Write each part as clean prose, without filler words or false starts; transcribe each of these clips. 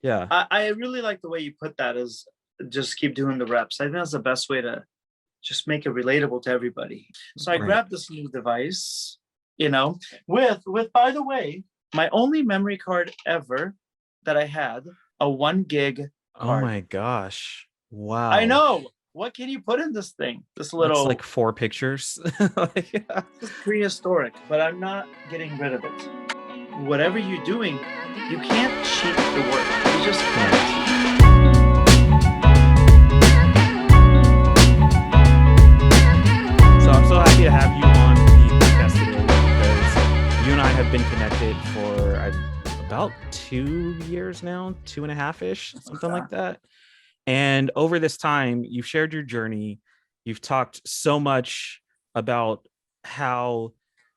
Yeah. I really like the way you put that, is just keep doing the reps. I think that's the best way to just make it relatable to everybody. So I Right. grabbed this new device, you know, with by the way, my only memory card ever that I had, a 1 gig Oh card. my gosh. I Wow. know. What can you put in this thing? This That's like little, 4 pictures. Yeah. this is prehistoric, but I'm not getting rid of it. Whatever you're doing, you can't cheat the work. You just can't. So I'm so happy to have you on the podcast today because you and I have been connected for about 2 years now, 2.5-ish, something like that. And over this time, you've shared your journey. You've talked so much about how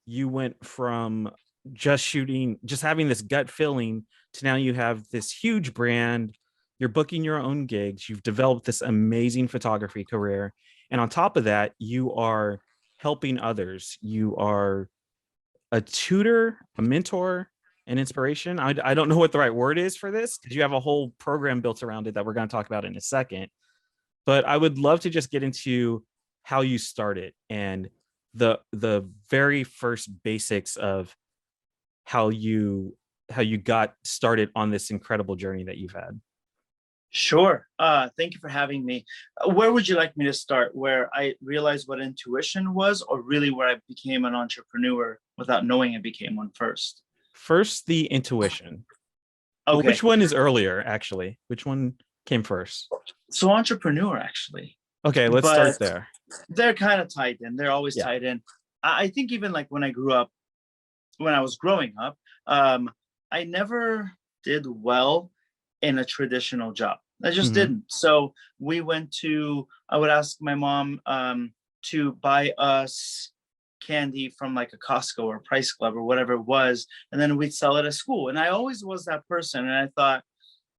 you went from just having this gut feeling to now you have this huge brand. You're booking your own gigs. You've developed this amazing photography career. And on top of that, you are helping others. You are a tutor, a mentor, an inspiration. I don't know what the right word is for this because you have a whole program built around it that we're going to talk about in a second. But I would love to just get into how you started and the very first basics of how you got started on this incredible journey that you've had. Sure. Thank you for having me. Where would you like me to start? Where I realized what intuition was, or really where I became an entrepreneur without knowing I became one first? First, the intuition. Well, Okay. which one is earlier, actually? Which one came first? So entrepreneur, actually, Okay, let's but start there. they're kind of tied in. They're always Yeah. tied in. I think even like when I grew up, when I was growing up, um, I never did well in a traditional job. I just Mm-hmm. didn't. So we went to, I would ask my mom to buy us candy from like a Costco or Price Club or whatever it was, and then we'd sell it at school. And I always was that person. And I thought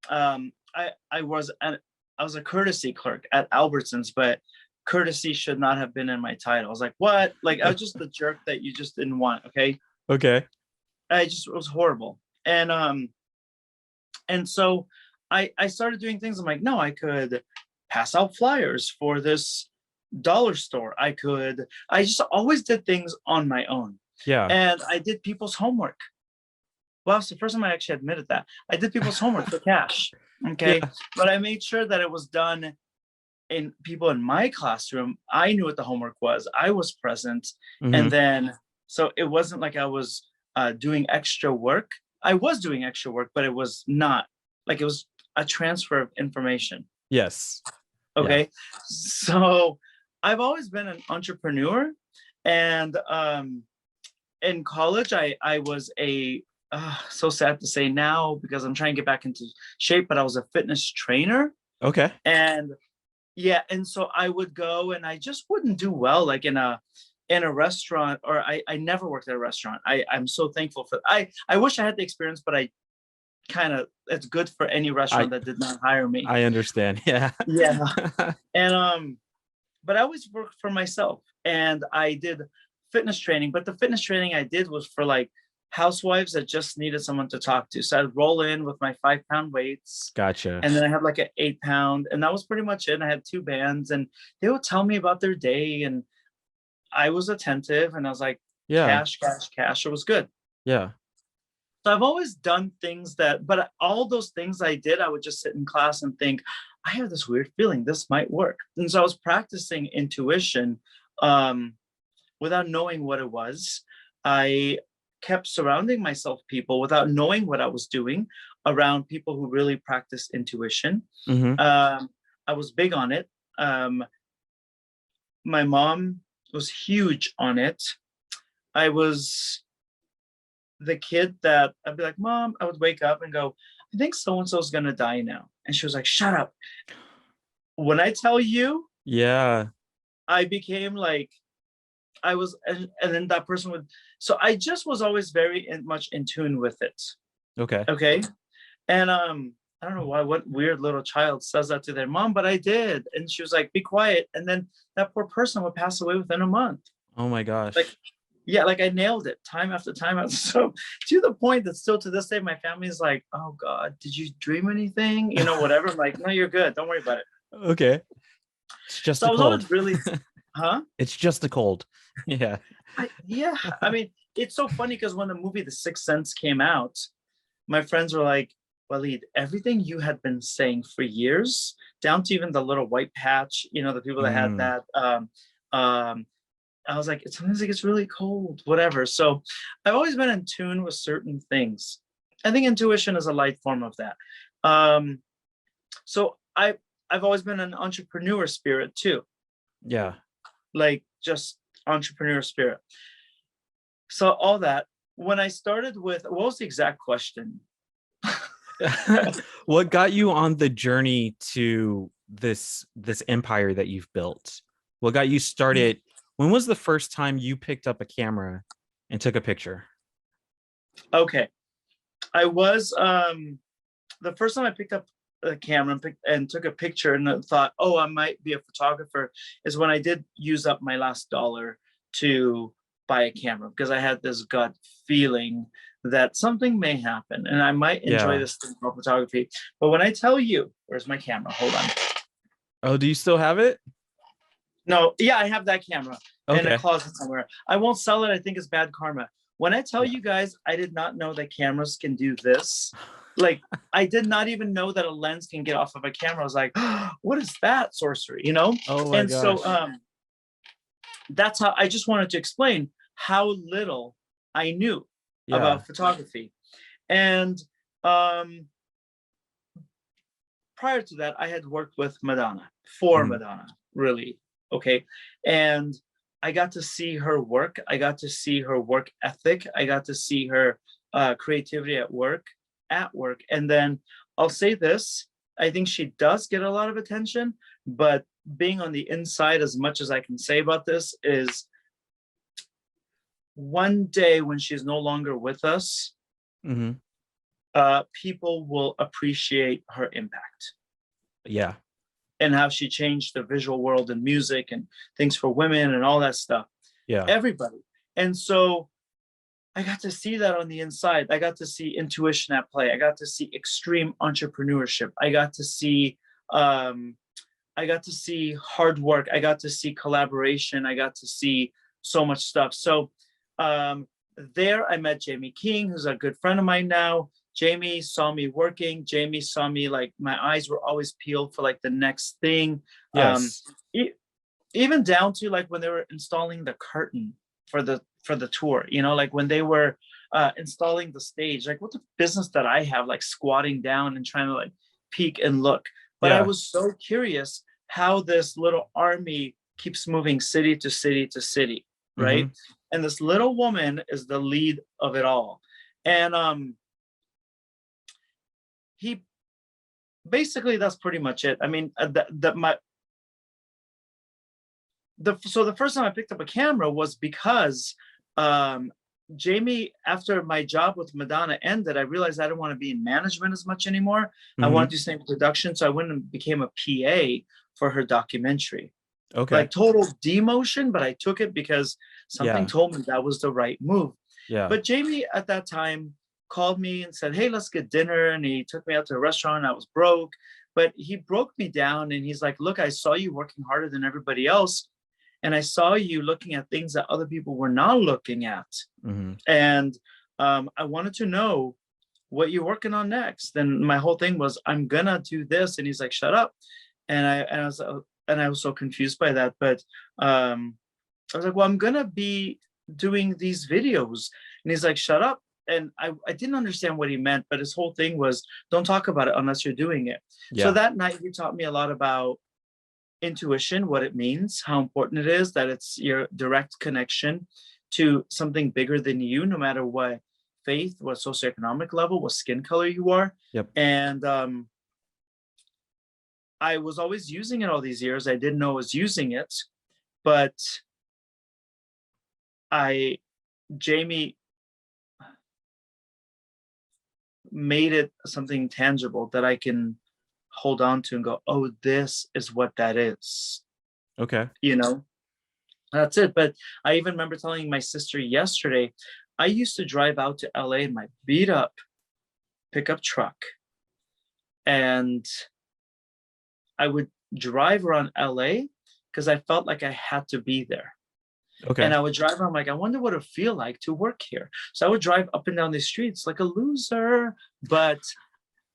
I was I was a courtesy clerk at Albertsons, but courtesy should not have been in my title. I was like, what? Like I was just the jerk that you just didn't want. Okay. Okay. I just, it was horrible. And so I started doing things. I'm like, no, I could pass out flyers for this dollar store. I just always did things on my own. Yeah. And I did people's homework. Well, it's the first time I actually admitted that. I did people's homework for cash. Okay. Yeah. But I made sure that it was done in people in my classroom. I knew what the homework was. I was present. And Mm-hmm. then, so it wasn't like I was doing extra work. I was doing extra work, but it was not like it was a transfer of information. Yes. Yeah. Okay. So I've always been an entrepreneur. And in college, I was so sad to say now because I'm trying to get back into shape, but I was a fitness trainer. Okay. And yeah, and so I would go and I just wouldn't do well like in a restaurant, or I never worked at a restaurant. I'm so thankful for I wish I had the experience, but I kind of, it's good for any restaurant I that did not hire me. I understand. Yeah. Yeah. And but I always worked for myself, and I did fitness training, but the fitness training I did was for like housewives that just needed someone to talk to. So I'd roll in with my 5-pound weights, Gotcha. and then I had like an 8-pound, and that was pretty much it. And I had 2 bands, and they would tell me about their day, and I was attentive, and I was like, Yeah. cash, cash, cash. It was good. Yeah. So I've always done things that, but all those things I did, I would just sit in class and think, I have this weird feeling this might work. And so I was practicing intuition without knowing what it was. I kept surrounding myself people without knowing what I was doing around people who really practice intuition. Mm-hmm. I was big on it. My mom was huge on it. I was the kid that I'd be like, Mom, I would wake up and go, I think so-and-so is going to die now. And she was like, shut up. When I tell you, Yeah. I became like, I was, and then that person would, so I just was always very much in tune with it. Okay. Okay. And I don't know why, what weird little child says that to their mom, but I did. And she was like, be quiet. And then that poor person would pass away within a month. Oh my Like, gosh. yeah, like I nailed it time after time after. So to the point that still to this day, my family's like, "Oh God, did you dream anything?" You know, whatever. I'm like, no, you're good. Don't worry about it. Okay. It's just So a I was cold. always really, huh? It's just a cold. Yeah. Yeah. I mean, it's so funny because when the movie The Sixth Sense came out, my friends were like, Walid, everything you had been saying for years, down to even the little white patch, you know, the people that had Mm, that, um, I was like, sometimes it gets really cold, whatever. So I've always been in tune with certain things. I think intuition is a light form of that. Um, so I've always been an entrepreneur spirit too, yeah. like just entrepreneur spirit. So all that, when I started with, what was the exact question? What got you on the journey to this empire that you've built? What got you started? When was the first time you picked up a camera and took a picture? Okay. I was the first time I picked up a camera and took a picture and thought, oh, I might be a photographer, is when I did use up my last dollar to buy a camera, because I had this gut feeling that something may happen and I might enjoy Yeah. this thing called photography. But when I tell you, where's my camera? Hold on. Oh, do you still have it? No, yeah, I have that camera in a Okay. closet somewhere. I won't sell it. I think it's bad karma. When I tell Yeah. you guys, I did not know that cameras can do this. Like, I did not even know that a lens can get off of a camera. I was like, what is that sorcery, you know? Oh my And so gosh. that's how I just wanted to explain how little I knew Yeah. about photography. And um, prior to that, I had worked with Madonna, for Mhm. Madonna, really. Okay. And I got to see her work. I got to see her work ethic. I got to see her creativity at work, And then I'll say this, I think she does get a lot of attention, but being on the inside, as much as I can say about this, is one day when she's no longer with us, Mhm. people will appreciate her impact Yeah. and how she changed the visual world and music and things for women and all that stuff. Yeah. Everybody. And so I got to see that on the inside. I got to see intuition at play. I got to see extreme entrepreneurship. Um, I got to see hard work. I got to see collaboration. I got to see so much stuff. So um, there I met Jamie King, who's a good friend of mine now. Jamie saw me working. Jamie saw me, like, my eyes were always peeled for like the next thing. Um, Yes. e- Even down to like when they were installing the curtain for the tour, you know, like when they were installing the stage, like what the business that I have, like squatting down and trying to like peek and look. But I Yeah. was so curious how this little army keeps moving city to city to city, right? Mhm. And this little woman is the lead of it all. And he basically, that's pretty much it. I mean, the first time I picked up a camera was because um, Jamie, after my job with Madonna ended, I realized I didn't want to be in management as much anymore. I wanted Mhm. to stay in production, so I went and became a PA for her documentary. Okay. Like total demotion, but I took it because something Yeah. told me that was the right move. Yeah. But Jamie at that time called me and said, "Hey, let's get dinner." And he took me out to a restaurant. I was broke, but he broke me down and he's like, "Look, I saw you working harder than everybody else. And I saw you looking at things that other people were not looking at. Mhm. And I wanted to know what you're working on next." And my whole thing was, I'm gonna do this. And he's like, "Shut up." And I was so confused by that. But I was like, "Well, I'm gonna be doing these videos." And he's like, "Shut up." And I didn't understand what he meant, but his whole thing was, don't talk about it unless you're doing it. So Yeah. that night he taught me a lot about intuition, what it means, how important it is, that it's your direct connection to something bigger than you, no matter what faith, what socioeconomic level, what skin color you are. Yep. And I was always using it all these years. I didn't know I was using it, but I, Jamie made it something tangible that I can hold on to and go, oh, this is what that is, Okay. you know? That's it. But I even remember telling my sister yesterday, I used to drive out to LA in my beat up pickup truck, and I would drive around LA because I felt like I had to be there. And Okay. I would drive around like, I wonder what it would feel like to work here. So I would drive up and down the streets like a loser. But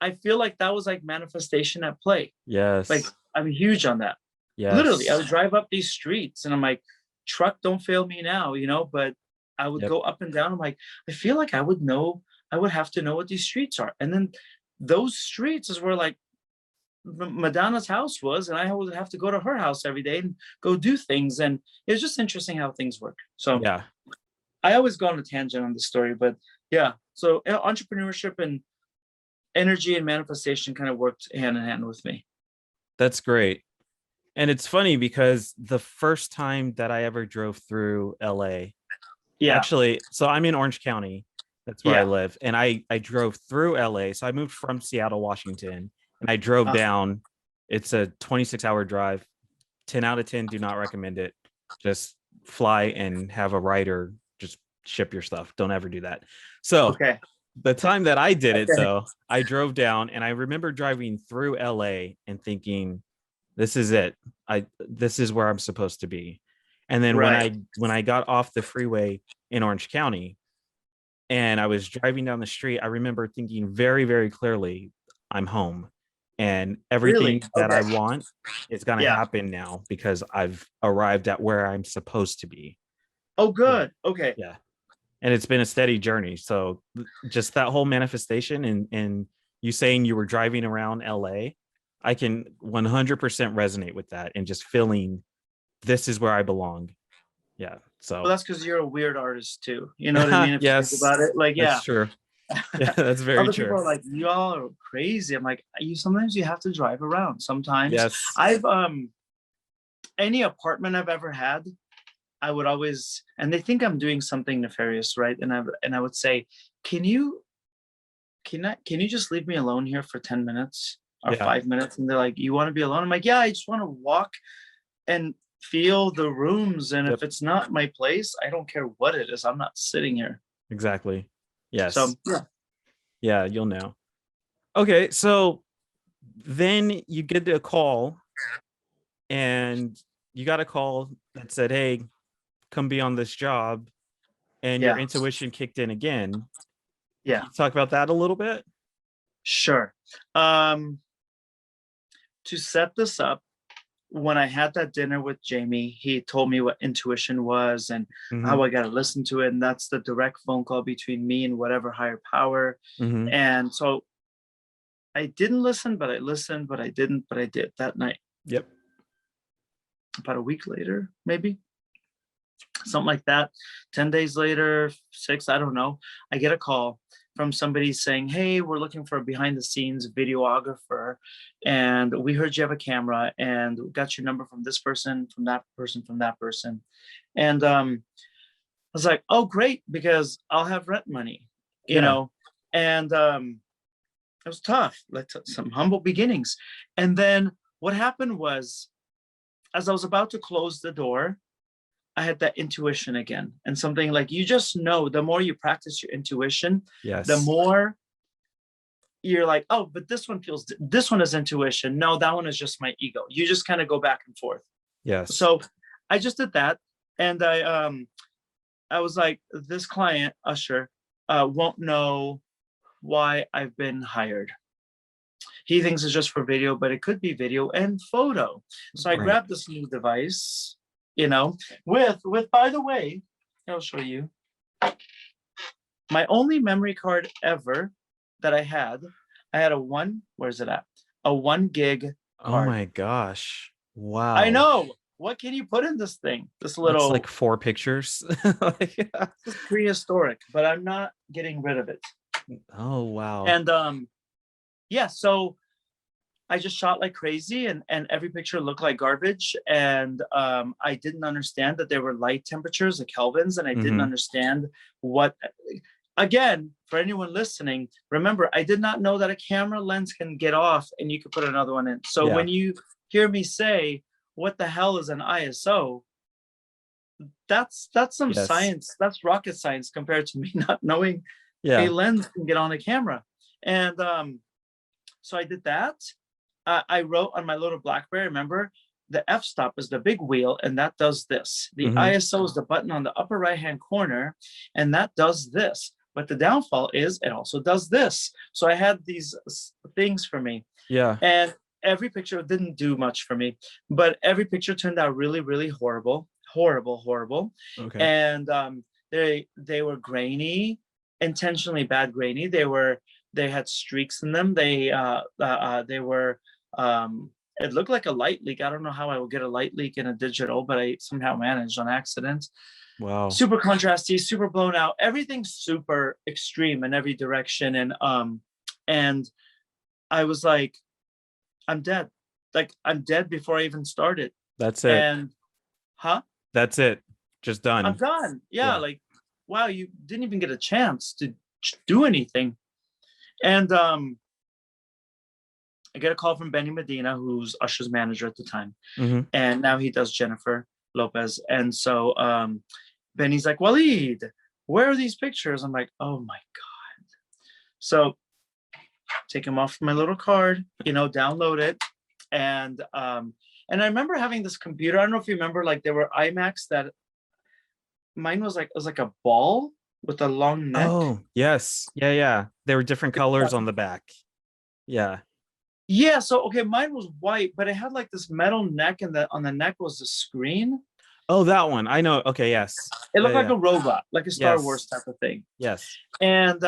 I feel like that was like manifestation at play. Like Yes. I'm huge on that. Literally, I Yes. would drive up these streets and I'm like, truck, don't fail me now, but I would Yep. go up and down. I'm like, I feel like I would know, I would have to know what these streets are. And then those streets is where like Madonna's house was, and I would have to go to her house every day and go do things. And it's just interesting how things work. So Yeah. I always go on a tangent on the story, but yeah. So entrepreneurship and energy and manifestation kind of worked hand in hand with me. That's great. And it's funny because the first time that I ever drove through LA, Yeah. actually, so I'm in Orange County. That's where I Yeah. live. And I drove through LA. So I moved from Seattle, Washington, and I drove down. It's a 26-hour drive. 10 out of 10, do not recommend it. Just fly and have a rider just ship your stuff. Don't ever do that. So Okay. the time that I did it, Okay. though, I drove down and I remember driving through LA and thinking, this is it. This is where I'm supposed to be. And then Right. when I got off the freeway in Orange County and I was driving down the street, I remember thinking very, very clearly, I'm home. And Really? everything that Okay. I want is going to Yeah. happen now because I've arrived at where I'm supposed to be. Oh, good. Okay. Yeah. And it's been a steady journey. So just that whole manifestation and you saying you were driving around LA, I can 100% resonate with that and just feeling this is where I belong. Yeah. So Well, that's because you're a weird artist too. You know what I mean? If you think yes, about it, like, yeah. that's true. Yeah, that's very Other people true. are like, y'all are crazy. I'm like, sometimes you have to drive around. Sometimes Yes. I've any apartment I've ever had, I would always, and they think I'm doing something nefarious, right? And I would say, can you just leave me alone here for 10 minutes or Yeah, 5 minutes? And they're like, you want to be alone? I'm like, yeah, I just want to walk and feel the rooms. And yep, if it's not my place, I don't care what it is. I'm not sitting here. exactly. So Yes. yeah. Yeah, you'll know. Okay, so then you get a call and you got a call that said, hey, come be on this job, and your Yeah. intuition kicked in again. Can Yeah. you talk about that a little bit? Sure. To set this up, when I had that dinner with Jamie, he told me what intuition was and how I got to listen to it. And that's the direct phone call between me and whatever higher power. Mm-hmm. And so I didn't listen, but I listened, but I didn't, but I did that night. Yep. About a week later, maybe something like that. 10 days later, 6, I don't know. I get a call from somebody saying, hey, we're looking for a behind the scenes videographer. And we heard you have a camera and got your number from this person, from that person, from that person. And I was like, oh, great, because I'll have rent money, Yeah. And it was tough, like some humble beginnings. And then what happened was, as I was about to close the door, I had that intuition again, and something like, you just know, the more you practice your intuition, Yes. the more you're like, oh, but this one is intuition. No, that one is just my ego. You just kind of go back and forth. Yes. So I just did that. And I was like, this client, Usher, won't know why I've been hired. He thinks it's just for video, but it could be video and photo. So I grabbed this new device, with, by the way, I'll show you. My only memory card ever that I had a where's it at? A 1 gig card. Oh my gosh. Wow. I know. What can you put in this thing? This little, it's like 4 pictures. It's prehistoric, but I'm not getting rid of it. Oh wow. And yeah, so I just shot like crazy, and every picture looked like garbage. And I didn't understand that there were light temperatures, the kelvins, and I didn't understand what, again, for anyone listening, remember, I did not know that a camera lens can get off and you could put another one in. So when you hear me say, what the hell is an ISO? that's some Yes. science. That's rocket science compared to me not knowing a Yeah. lens can get on a camera. And so I did that. I wrote on my little BlackBerry, remember, the f-stop is the big wheel, and that does this. The Mm-hmm. ISO is the button on the upper right-hand corner, and that does this. But the downfall is it also does this. So I had these things for me. Yeah. And every picture didn't do much for me, but every picture turned out really, really horrible, horrible, horrible. Okay. And they were grainy, intentionally bad grainy. They had streaks in them. They were it looked like a light leak. I don't know how I would get a light leak in a digital, but I somehow managed on accident. Wow. Super contrasty, super blown out, everything's super extreme in every direction. And I was like, I'm dead. Like I'm dead before I even started. That's it. And That's it. Just I'm done. done. Yeah, Yeah. like wow, you didn't even get a chance to do anything. And I get a call from Benny Medina, who's Usher's manager at the time. Mm-hmm. And now he does Jennifer Lopez. And so Benny's like, Walid, where are these pictures? I'm like, oh my God. So take them off my little card, download it. And I remember having this computer. I don't know if you remember, like there were iMacs that mine was like a ball with a long neck. Oh, yes. Yeah, yeah. There were different colors on the back. Yeah. Yeah, so okay, mine was white, but it had like this metal neck, and on the neck was the screen. Oh, that one. I know. Okay, yes. It looked Yeah, like yeah. a robot, like a Star Yes. Wars type of thing. Yes. And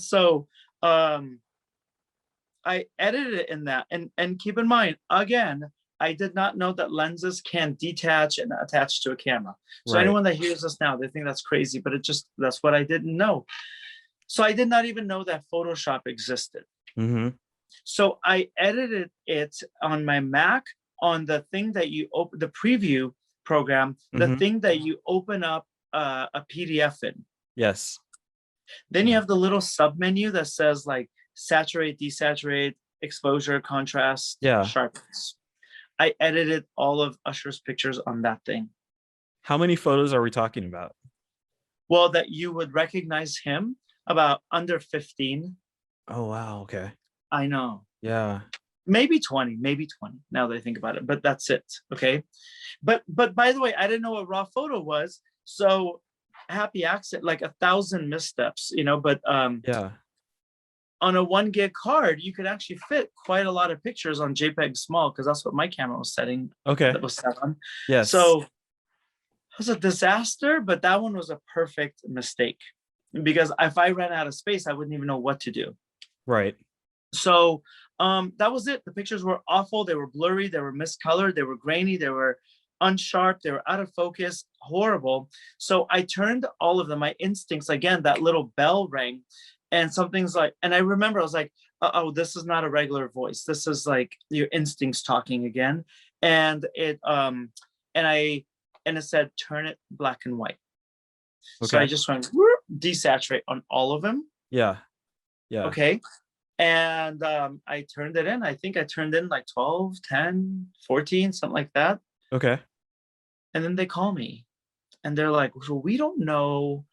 so I edited it in that. And keep in mind, again, I did not know that lenses can detach and attach to a camera. So Right. anyone that hears us now, they think that's crazy, but that's what I didn't know. So I did not even know that Photoshop existed. Mm-hmm. So I edited it on my Mac on the thing that you open, the preview program, the Mm-hmm. thing that you open up a PDF in. Yes. Then you have the little sub menu that says like saturate, desaturate, exposure, contrast, Yeah. sharpness. I edited all of Usher's pictures on that thing. How many photos are we talking about? Well, that you would recognize him, about under 15. Oh, wow. Okay. I know. Yeah. Maybe 20 now that I think about it, but that's it. Okay. But by the way, I didn't know what raw photo was. So happy accident, like 1,000 missteps, but Yeah. on a 1 gig card, you could actually fit quite a lot of pictures on JPEG small, because that's what my camera was setting. Okay. That was set on. Yes. So it was a disaster, but that one was a perfect mistake, because if I ran out of space, I wouldn't even know what to do. Right. So that was it. The pictures were awful. They were blurry. They were miscolored. They were grainy. They were unsharp. They were out of focus. Horrible. So I turned all of them. My instincts, again, that little bell rang, and something's like, and I remember I was like, oh, this is not a regular voice. This is like your instincts talking again. And it said, turn it black and white. Okay. So I just went desaturate on all of them. Yeah. Yeah. Okay. And I turned it in. I think I turned in like 12, 10, 14, something like that. Okay. And then they call me and they're like, so we don't know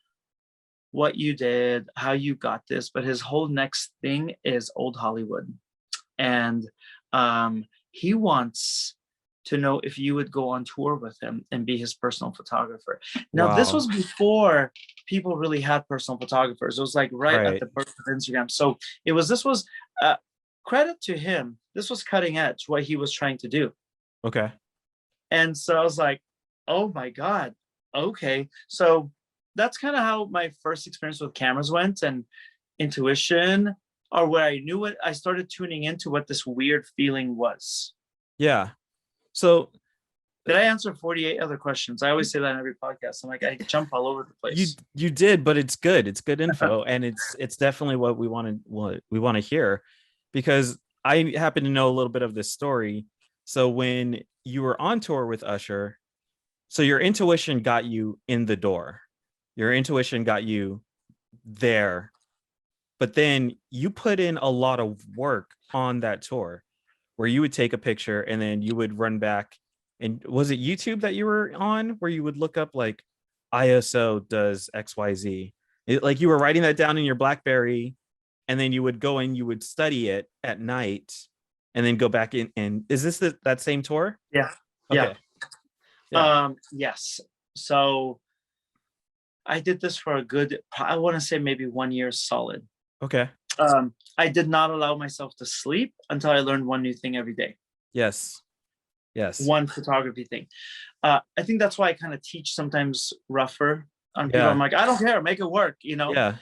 what you did, how you got this, but his whole next thing is old Hollywood. And he wants to know if you would go on tour with him and be his personal photographer. Now, this was before people really had personal photographers. It was like right at the birth of Instagram. So this was credit to him. This was cutting edge, what he was trying to do. Okay. And so I was like, oh my God. Okay. So that's kind of how my first experience with cameras went, and intuition, or where I knew it, I started tuning into what this weird feeling was. Yeah. So did I answer 48 other questions? I always say that in every podcast. I'm like, I jump all over the place. You did, but it's good. It's good info. And it's definitely what we want to hear, because I happen to know a little bit of this story. So when you were on tour with Usher, so your intuition got you in the door. Your intuition got you there. But then you put in a lot of work on that tour, where you would take a picture and then you would run back And was it YouTube that you were on where you would look up like ISO does XYZ? Like you were writing that down in your BlackBerry, and then you would go and you would study it at night, and then go back in. And is this that same tour? Yeah. Yeah. Okay. Yeah. Yes. So I did this for a good, I want to say maybe 1 year solid. Okay. I did not allow myself to sleep until I learned one new thing every day. Yes. Yes. One photography thing. I think that's why I kind of teach sometimes rougher on people. Yeah. I'm like, I don't care, make it work, you know? Yeah.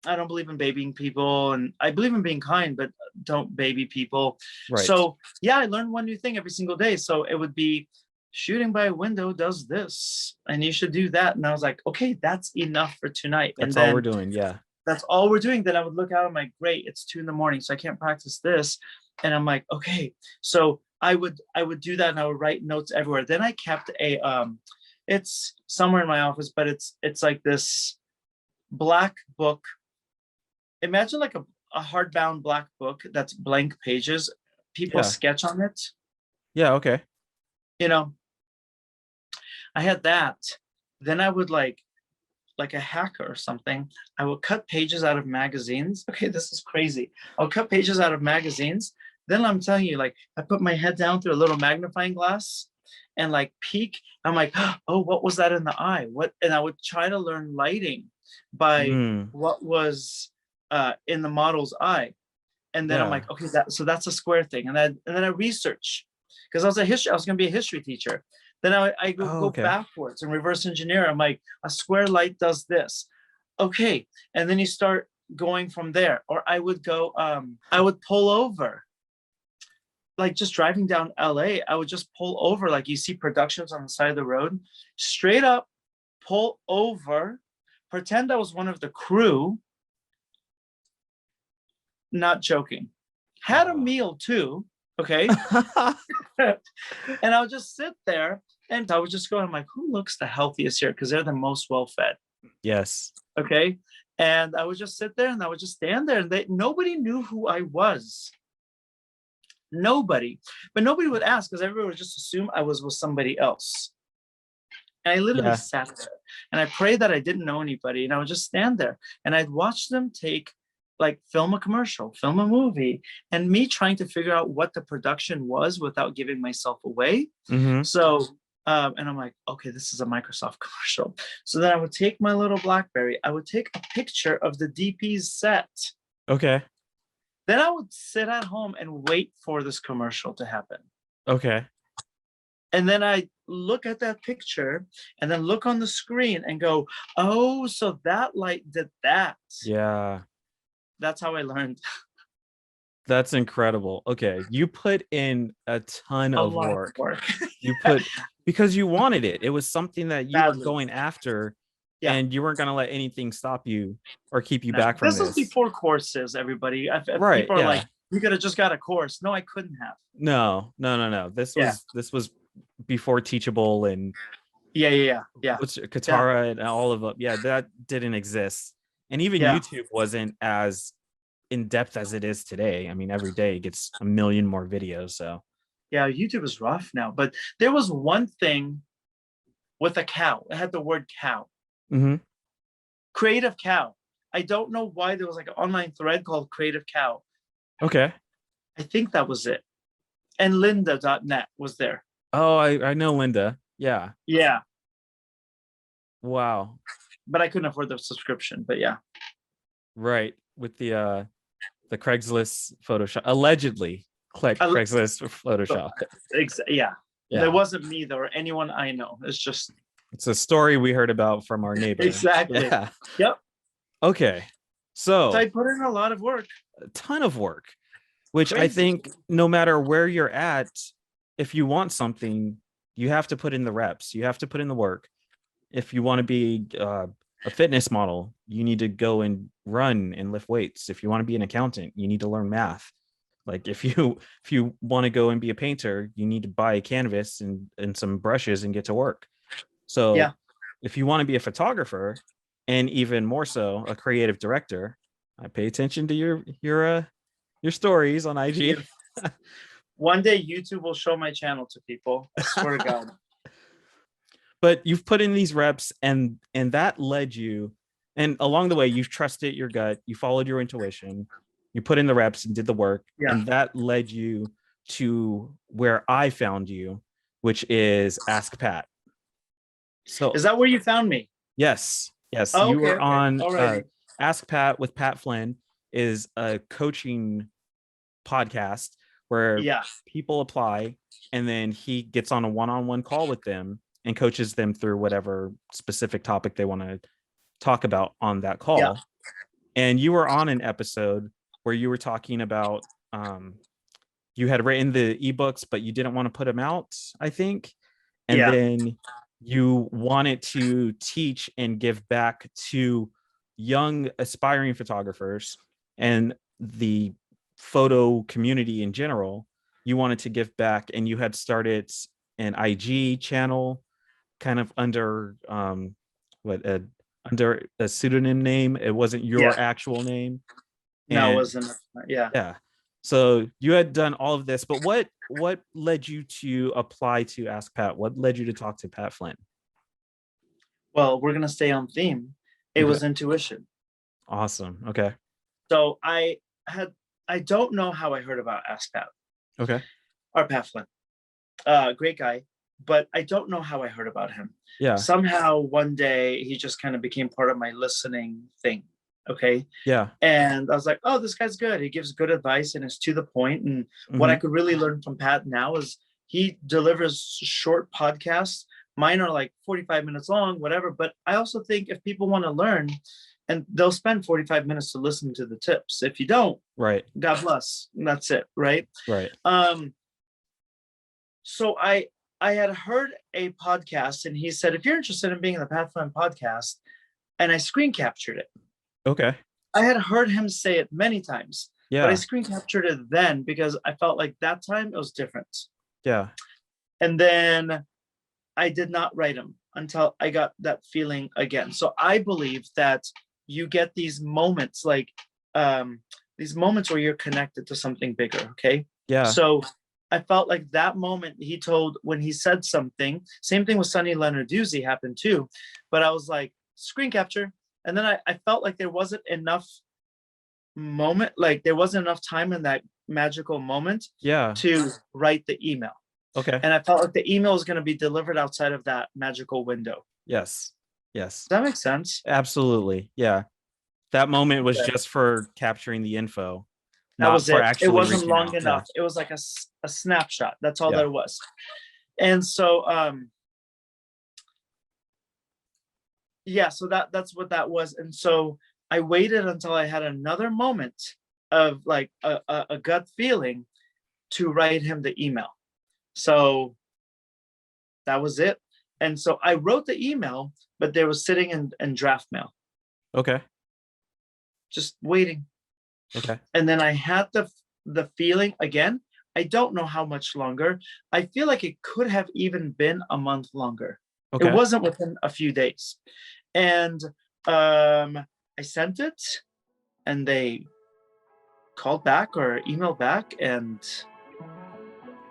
I don't believe in babying people, and I believe in being kind, but don't baby people. Right. So yeah, I learned one new thing every single day. So it would be shooting by a window does this, and you should do that. And I was like, okay, that's enough for tonight. That's and then all we're doing. Yeah. that's all we're doing. Then I would look out, I'm like, great, it's 2 a.m, so I can't practice this. And I'm like, okay. So I would do that, and I would write notes everywhere. Then I kept a it's somewhere in my office, but it's like this black book. Imagine like a hardbound black book that's blank pages. People Yeah. sketch on it. Yeah. Okay. You know, I had that. Then I would like a hacker or something, I would cut pages out of magazines. Okay, this is crazy. I'll cut pages out of magazines. Then I'm telling you, like, I put my head down through a little magnifying glass and like peek. I'm like, oh, what was that in the eye? What? And I would try to learn lighting by what was in the model's eye. And then I'm like, okay, so that's a square thing. And then I research, because I was going to be a history teacher. Then I go backwards and reverse engineer. I'm like, a square light does this. Okay. And then you start going from there. Or I would go, I would pull over. Like just driving down LA, I would just pull over. Like you see productions on the side of the road, straight up, pull over, pretend I was one of the crew. Not joking. Had a meal too. Okay. And I would just sit there and I would just go, I'm like, who looks the healthiest here? Because they're the most well-fed. Yes. Okay. And I would just sit there and I would just stand there, and nobody knew who I was. Nobody. But nobody would ask, because everybody would just assume I was with somebody else. And I literally sat there and I prayed that I didn't know anybody. And I would just stand there and I'd watch them film a commercial, film a movie, and me trying to figure out what the production was without giving myself away. So, and I'm like, okay, this is a Microsoft commercial. So then I would take my little BlackBerry, I would take a picture of the DP's set. Okay. Then I would sit at home and wait for this commercial to happen. Okay. And then I look at that picture and then look on the screen and go, oh, so that light did that. Yeah. That's how I learned. That's incredible. Okay. You put in a ton of work. You put, because you wanted it. It was something that you were going after, and you weren't going to let anything stop you or keep you back from this. This is before courses, everybody. Right. People are like, you could have just got a course. No, I couldn't have. No. This was before Teachable and Katara and all of them. Yeah, that didn't exist. And even YouTube wasn't as in depth as it is today. I mean, every day it gets a million more videos. So yeah, YouTube is rough now. But there was one thing with a cow. It had the word cow. Creative Cow. I don't know why there was like an online thread called Creative Cow. Okay. I think that was it. And lynda.net was there. Oh, I know Linda. Yeah. Yeah. Wow. But I couldn't afford the subscription, but yeah. Right. With the Craigslist Photoshop. Allegedly Craigslist Photoshop. Yeah. There wasn't me though, or anyone I know. It's a story we heard about from our neighbor. Exactly. Yeah. Yep. Okay. So I put in a lot of work. A ton of work, which I think no matter where you're at, if you want something, you have to put in the reps. You have to put in the work. If you want to be a fitness model, you need to go and run and lift weights. If you want to be an accountant, you need to learn math. Like if you want to go and be a painter, you need to buy a canvas and some brushes and get to work. So if you want to be a photographer, and even more so a creative director, I pay attention to your stories on IG. One day YouTube will show my channel to people. I swear to God. But you've put in these reps, and that led you, and along the way you've trusted your gut, you followed your intuition, you put in the reps and did the work, and that led you to where I found you, which is Ask Pat. So is that where you found me? Yes. Oh, You were on Ask Pat with Pat Flynn, is a coaching podcast where people apply, and then he gets on a one-on-one call with them and coaches them through whatever specific topic they want to talk about on that call. Yeah. And you were on an episode where you were talking about you had written the ebooks, but you didn't want to put them out, I think. And then you wanted to teach and give back to young aspiring photographers and the photo community in general. You wanted to give back, and you had started an IG channel kind of under under a pseudonym name. It wasn't your actual name. No, it wasn't. Yeah. So you had done all of this, but what led you to apply to Ask Pat? What led you to talk to Pat Flynn? Well, we're gonna stay on theme. It was intuition. Awesome. Okay. So I don't know how I heard about Ask Pat. Okay. Or Pat Flynn. Great guy. But I don't know how I heard about him. Yeah. Somehow one day he just kind of became part of my listening thing. Okay. Yeah. And I was like, oh, this guy's good. He gives good advice and is to the point. And what I could really learn from Pat now is he delivers short podcasts. Mine are like 45 minutes long, whatever. But I also think if people want to learn, and they'll spend 45 minutes to listen to the tips. If you don't, God bless. And that's it. Right. So I had heard a podcast, and he said, if you're interested in being in the Pat Flynn podcast, and I screen captured it. Okay. I had heard him say it many times, but I screen captured it then because I felt like that time it was different. Yeah. And then I did not write him until I got that feeling again. So I believe that you get these moments, like these moments where you're connected to something bigger. Okay. Yeah. So I felt like that moment he told when he said something, same thing with Sonny Leonarduzzi happened too. But I was like, screen capture. And then I felt like there wasn't enough moment, like there wasn't enough time in that magical moment to write the email. Okay. And I felt like the email was going to be delivered outside of that magical window. Yes. Does that make sense? Absolutely. Yeah. That moment was just for capturing the info. That was it. It wasn't long enough. It was like a snapshot. That's all that it was. And so, so that's what that was. And so I waited until I had another moment of like a gut feeling to write him the email. So that was it. And so I wrote the email, but they were sitting in draft mail. Okay. Just waiting. Okay. And then I had the feeling again. I don't know how much longer. I feel like it could have even been a month longer. Okay. It wasn't within a few days. And I sent it, and they called back or emailed back, and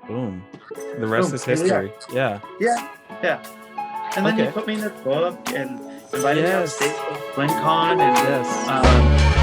boom. The rest is history. Yeah. And then he put me in the book and invited me on stage for FLYNNCON, and